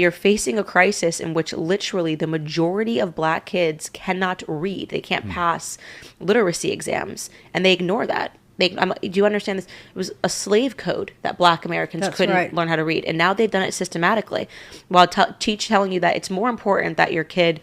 You're facing a crisis in which literally the majority of black kids cannot read. They can't pass literacy exams, and they ignore that. Do you understand this? It was a slave code that black Americans couldn't learn how to read, and now they've done it systematically, while telling you that it's more important that your kid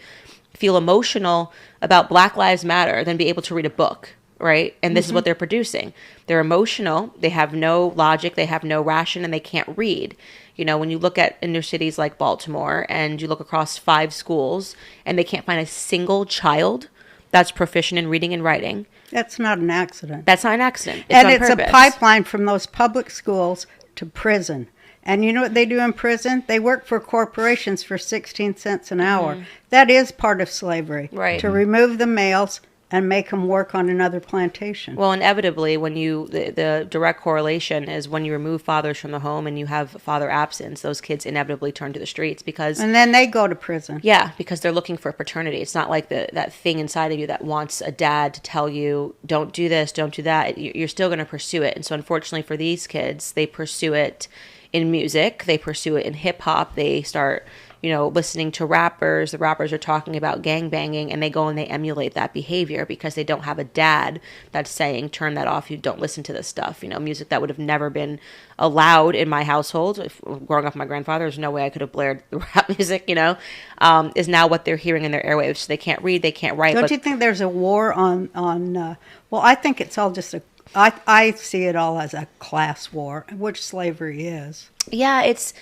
feel emotional about Black Lives Matter than be able to read a book, right? And this is what they're producing. They're emotional, they have no logic, they have no ration, and they can't read. You know, when you look at inner cities like Baltimore and you look across 5 schools and they can't find a single child that's proficient in reading and writing. That's not an accident. That's not an accident. It's a pipeline from those public schools to prison. And you know what they do in prison? They work for corporations for 16 cents an hour. That is part of slavery. Right. To remove the males and make them work on another plantation. Well, inevitably, when the direct correlation is when you remove fathers from the home and you have father absence, those kids inevitably turn to the streets because... And then they go to prison. Yeah, because they're looking for paternity. It's not like that thing inside of you that wants a dad to tell you, don't do this, don't do that. You're still going to pursue it. And so unfortunately for these kids, they pursue it in music. They pursue it in hip hop. They start... listening to rappers. The rappers are talking about gangbanging, and they go and they emulate that behavior because they don't have a dad that's saying, turn that off, you don't listen to this stuff. Music that would have never been allowed in my household. Growing up with my grandfather, there's no way I could have blared the rap music, is now what they're hearing in their airwaves. So they can't read, they can't write. Don't you think there's a war on well, I think it's all just I see it all as a class war, which slavery is. Yeah, it's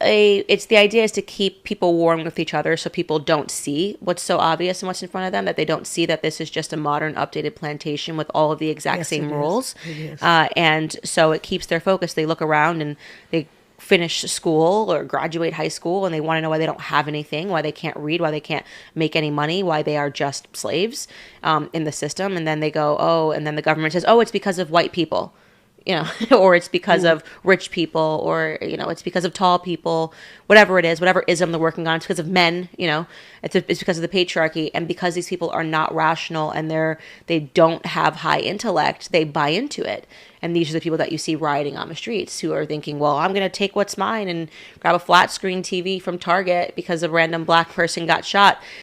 the idea is to keep people warm with each other so people don't see what's so obvious and what's in front of them, that they don't see that this is just a modern updated plantation with all of the exact same rules. And so it keeps their focus. They look around and they finish school or graduate high school and they want to know why they don't have anything, why they can't read, why they can't make any money, why they are just slaves in the system. And then they go, and then the government says, it's because of white people. Or it's because of rich people, or, it's because of tall people, whatever it is, whatever ism they're working on, it's because of men, it's because of the patriarchy. And because these people are not rational and they don't have high intellect, they buy into it. And these are the people that you see rioting on the streets who are thinking, well, I'm going to take what's mine and grab a flat screen TV from Target because a random black person got shot.